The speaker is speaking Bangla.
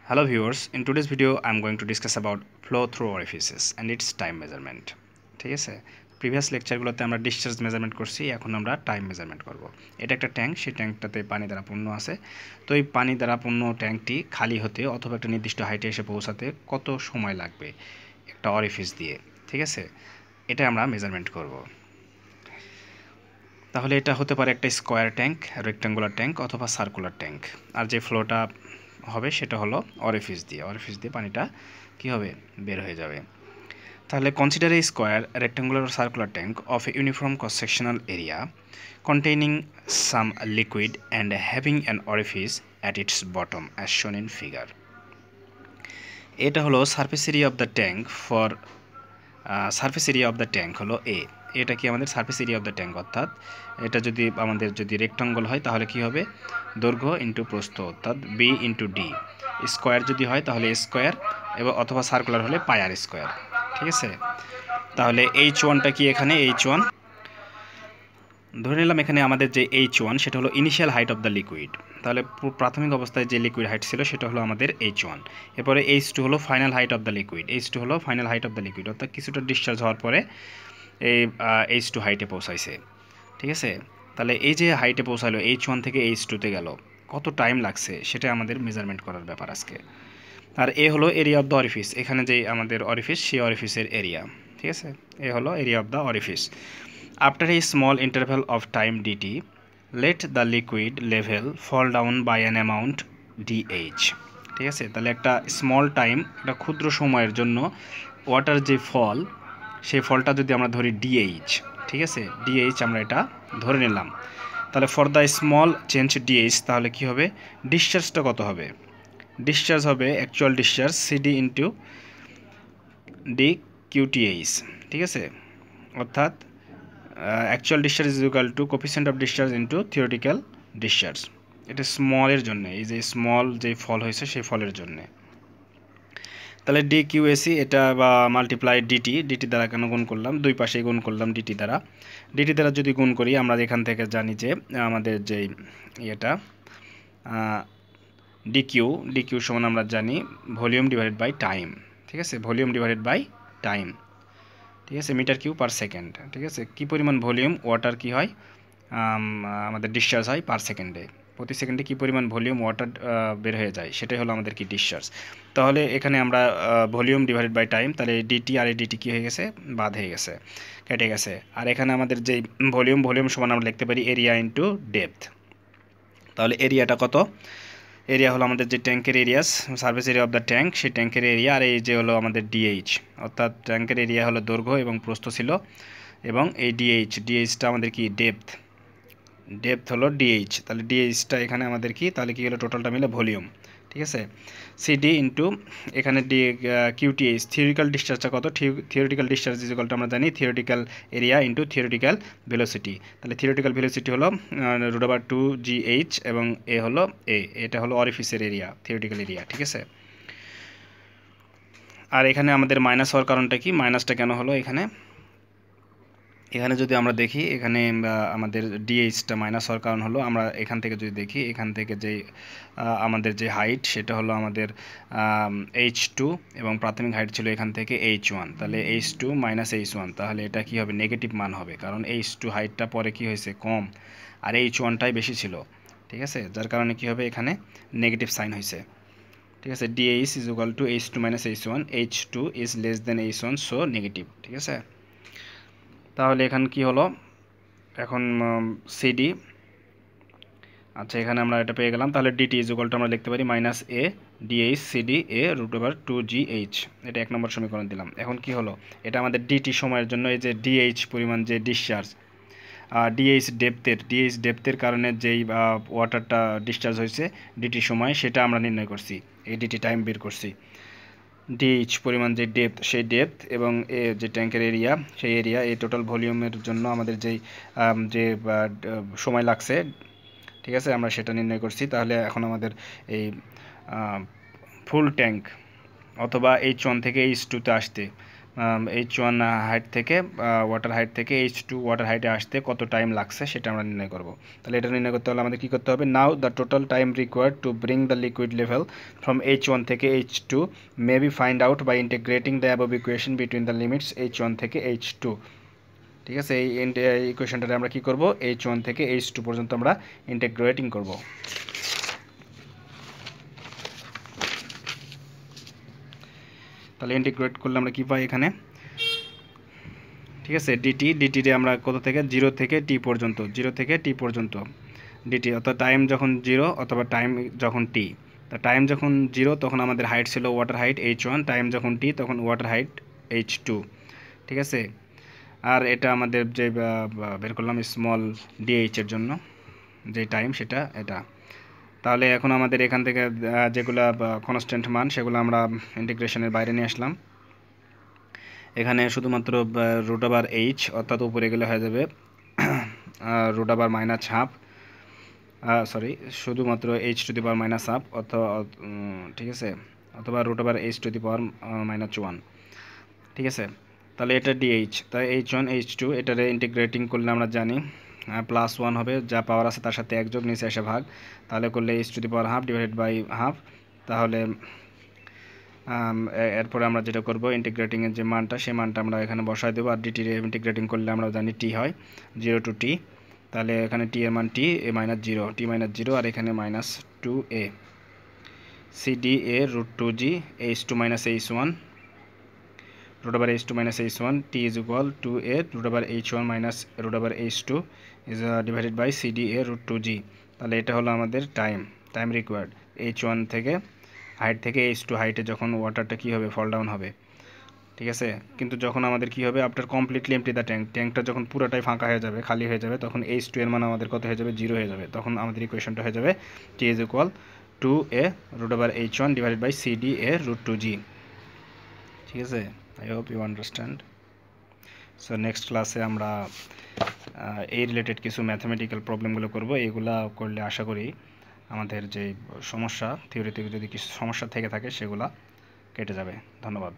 Hello viewers, in today's video I'm going to discuss about flow through orifices and its time measurement. ঠিক আছে, প্রিভিয়াস লেকচারগুলোতে আমরা ডিসচার্জ মেজারমেন্ট করছি, এখন আমরা টাইম মেজারমেন্ট করব। এটা একটা ট্যাঙ্ক, সেই ট্যাঙ্কটাতে পানি দ্বারা পূর্ণ আছে। তো এই পানি দ্বারা পূর্ণ ট্যাঙ্কটি খালি হতে অথবা একটা নির্দিষ্ট হাইটে এসে পৌঁছাতে কত সময় লাগবে একটা অরিফিস দিয়ে, ঠিক আছে, এটা আমরা মেজারমেন্ট করব। তাহলে এটা হতে পারে একটা স্কোয়ার ট্যাঙ্ক, রেক্ট্যাঙ্গুলার ট্যাঙ্ক অথবা সার্কুলার ট্যাঙ্ক। আর যে ফ্লোটা হবে সেটা হলো অরিফিস দিয়ে পানিটা কি হবে, বের হয়ে যাবে। তাহলে consider A square, rectangular or circular tank of A uniform cross sectional area containing some liquid and having an orifice at its bottom as shown in figure. এটা হলো surface area of the tank for surface area of the tank হলো এ। এটা কি আমাদের surface area of the tank, অর্থাৎ এটা যদি আমাদের রেক্ট্যাঙ্গল হয় তাহলে কি হবে, দৈর্ঘ্য ইন্টু প্রস্থ, অর্থাৎ বি ইন্টু ডি। স্কোয়ার যদি হয় তাহলে স্কোয়ার, এবং অথবা সার্কুলার হলে পাই আর স্কোয়ার, ঠিক আছে। তাহলে H1টা কি, এখানে H1 ধরে নিলাম, এখানে আমাদের যে H1 সেটা হলো initial height of the liquid. তাহলে প্রাথমিক অবস্থায় যে লিকুইড হাইট ছিল সেটা হলো আমাদের H1। এরপরে H2 হলো final height of the liquid, H2 হলো final height of the liquid, অর্থাৎ কিছুটা ডিসচার্জ হওয়ার পরে এই H2 হাইটে পৌঁছাইছে, ঠিক আছে। তাহলে এই যে হাইটে পৌঁছালো H1 থেকে H2তে গেল, কত টাইম লাগছে সেটা আমাদের মেজারমেন্ট করার ব্যাপার আজকে। আর এ হলো এরিয়া অফ দ্য অরিফিস, এখানে যে আমাদের অরিফিস সেই অরিফিসের এরিয়া, ঠিক আছে। এ হলো area of the orifice. After a small interval of time DT, let the liquid level fall down by an amount DH, ঠিক আছে। তাহলে একটা স্মল টাইম, একটা ক্ষুদ্র সময়ের জন্য ওয়াটার যে ফল, সেই ফলটা যদি আমরা ধরি ডিএইচ, ঠিক আছে, ডিএইচ আমরা এটা ধরে নিলাম। তাহলে for the small change DH, তাহলে কি হবে, ডিসচার্জটা কত হবে, ডিসচার্জ হবে actual discharge CD into D QTH, ঠিক আছে। অর্থাৎ actual discharge is equal to coefficient of discharge into theoretical discharge. এটা স্মলের জন্য, এই যে স্মল যে ফল হয়েছে সেই ফলের জন্যে। তাহলে ডি কিউএসি এটা বা মাল্টিপ্লাই ডিটি দ্বারা কেন গুণ করলাম, দুই পাশেই গুণ করলাম ডিটি দ্বারা যদি গুণ করি, আমরা এখান থেকে জানি যে আমাদের যে এটা ডিকিউ সমান আমরা জানি ভলিউম ডিভাইডেড বাই টাইম, ঠিক আছে, ভলিউম ডিভাইডেড বাই টাইম, ঠিক আছে, মিটার কিউ পার সেকেন্ড, ঠিক আছে। কি পরিমাণ ভলিউম ওয়াটার কি হয়, আমাদের ডিসচার্জ হয় পার সেকেন্ডে, প্রতি সেকেন্ডে কী পরিমাণ ভলিউম ওয়াটার বের হয়ে যায়, সেটাই হলো আমাদের কি ডিসচার্জ। তাহলে এখানে আমরা ভলিউম ডিভাইডেড বাই টাইম, তাহলে ডিটি আর ডিটি কী হয়ে গেছে, বাদ হয়ে গেছে, কেটে গেছে। আর এখানে আমাদের যে ভলিউম সমান আমরা লিখতে পারি এরিয়া ইন্টু ডেপথ। তাহলে এরিয়াটা কত, এরিয়া হলো আমাদের যে ট্যাঙ্কের areas, surface area of the tank, সেই ট্যাঙ্কের এরিয়া, আর এই যে হলো আমাদের ডিএইচ, অর্থাৎ ট্যাঙ্কের এরিয়া হলো দৈর্ঘ্য এবং প্রস্থ ছিল, এবং এই ডিএইচটা আমাদের কি ডেপথ হলো ডিএইচ। তাহলে ডিএইচটা এখানে আমাদের কি, তাহলে কি হলো টোটালটা মিলে ভলিউম, ঠিক আছে। সিডি ইন্টু এখানে ডি কিউটিএইচ, থিওরিটিক্যাল ডিসচার্জটা কত, theoretical discharge is equal two আমরা জানি theoretical area into theoretical velocity. তাহলে থিওরিটিক্যাল ভেলোসিটি হলো √2GH এবং এ হলো এটা হলো অরিফিসের এরিয়া, থিওরিটিক্যাল এরিয়া, ঠিক আছে। আর এখানে আমাদের মাইনাস হওয়ার কারণটা কি, মাইনাসটা কেন হলো, এখানে যদি আমরা দেখি, এখানে আমাদের ডিএইচটা মাইনাস হওয়ার কারণ হলো, আমরা এখান থেকে যদি দেখি, এখান থেকে যে আমাদের যে হাইট সেটা হলো আমাদের H2 এবং প্রাথমিক হাইট ছিল এখান থেকে H1, তাহলে H2 মাইনাস H1, তাহলে এটা কি হবে, নেগেটিভ মান হবে, কারণ H2 হাইটটা পরে কি হয়েছে, কম, আর H1টাই বেশি ছিল, ঠিক আছে, যার কারণে কি হবে, এখানে নেগেটিভ সাইন হয়েছে, ঠিক আছে। DH is equal two H2 minus H1, H2 is less than H1, so negative, ঠিক আছে। তাহলে এখানে কি হলো, এখন সিডি, আচ্ছা এখানে আমরা এটা পেয়ে গেলাম। তাহলে ডিটি ইজ ইকুয়াল টু আমরা লিখতে পারি মাইনাস এ ডিএইচ সিডি এ √2GH, এটা 1 নম্বর সমীকরণ দিলাম। এখন কি হলো, এটা আমাদের ডিটি সময়ের জন্য এই যে ডিএইচ পরিমাণ যে ডিসচার্জ, ডিএইচ ডেপথের কারণে যেই ওয়াটারটা ডিসচার্জ হয়েছে ডিটি সময়, সেটা আমরা নির্ণয় করছি, এই ডিটি টাইম বের করছি। ডিএইচ পরিমাণ যে ডেপথ, সেই ডেপথ এবং এ যে ট্যাঙ্কের এরিয়া, সেই এরিয়া, এই টোটাল ভলিউমের জন্য আমাদের যেই যে সময় লাগছে, ঠিক আছে, আমরা সেটা নির্ণয় করছি। তাহলে এখন আমাদের এই ফুল ট্যাঙ্ক অথবা H1 থেকে H2তে আসতে H1 হাইট থেকে ওয়াটার হাইট থেকে H2 ওয়াটার হাইটে আসতে কত টাইম লাগছে সেটা আমরা নির্ণয় করব। তাহলে এটা নির্ণয় করতে হলে আমাদের কী করতে হবে, now the total time required to bring the liquid level from H1 থেকে H2 may be find out by integrating the above equation between the limits H1 থেকে H2। ঠিক আছে, এই ইকুয়েশনটাতে আমরা কী করব, H1 থেকে H2 পর্যন্ত আমরা ইন্টিগ্রেটিং করব। তাহলে ইন্টিগ্রেট করলে আমরা কী পাই এখানে, ঠিক আছে, ডিটিতে আমরা কত থেকে 0 থেকে টি পর্যন্ত, 0 থেকে টি পর্যন্ত ডিটি, অর্থাৎ টাইম যখন 0 অথবা টাইম যখন টি। তা টাইম যখন 0 তখন আমাদের হাইট ছিল ওয়াটার হাইট H1, টাইম যখন টি তখন ওয়াটার হাইট H2। ঠিক আছে, আর এটা আমাদের যে বের করলাম স্মল ডিএইচ এর জন্য যে টাইম সেটা এটা। তাহলে এখন আমাদের এখান থেকে যেগুলো কনস্ট্যান্ট মান সেগুলো আমরা ইন্টিগ্রেশনের বাইরে নিয়ে আসলাম। এখানে শুধুমাত্র রুট ওভার এইচ, অর্থাৎ উপরে গেলে হয়ে যাবে root over minus half, sorry শুধুমাত্র H to the power minus half, অথবা ঠিক আছে, অথবা root over H to the power -1। ঠিক আছে, তাহলে এটা ডিএইচ, তাই H1 H2 এটারে ইন্টিগ্রেটিং করলে আমরা জানি +1 হবে, যা পাওয়ার আছে তার সাথে 1 যোগ, নিচে এসে ভাগ, তাহলে করলে H to the power half divided by half. তাহলে এরপরে আমরা যেটা করব, ইন্টিগ্রেটিংয়ের যে মানটা সেই মানটা আমরা এখানে বসায় দেবো, আর ডিটি ইন্টিগ্রেটিং করলে আমরা জানি টি হয় 0 টু টি। তাহলে এখানে টি এর মান টি এ -0, টি -0, আর এখানে -2a CD A √2g h2 - h1 √h2 - h1 t is equal to a √h1 - √h2 is divided by cd a √2g। তাহলে এটা হলো আমাদের টাইম রিকোয়ার্ড H1 থেকে হাইট থেকে H2 হাইটে যখন ওয়াটারটা কী হবে, ফল ডাউন হবে। ঠিক আছে, কিন্তু যখন আমাদের কী হবে, আফটার কমপ্লিটলি এমটি দ্য ট্যাঙ্কটা যখন পুরোটাই ফাঁকা হয়ে যাবে, খালি হয়ে যাবে, তখন H2 এর মান আমাদের কত হয়ে যাবে, 0 হয়ে যাবে। তখন আমাদের ইকুয়েশনটা হয়ে যাবে t is equal to a √h1 divided by cd a √2g। ঠিক আছে, I hope you understand. So next ক্লাসে আমরা এই রিলেটেড কিছু ম্যাথমেটিক্যাল প্রবলেমগুলো করব। এইগুলা করলে আশা করি আমাদের যে সমস্যা, থিওরিতে যদি কিছু সমস্যা থেকে থাকে সেগুলা কেটে যাবে। ধন্যবাদ।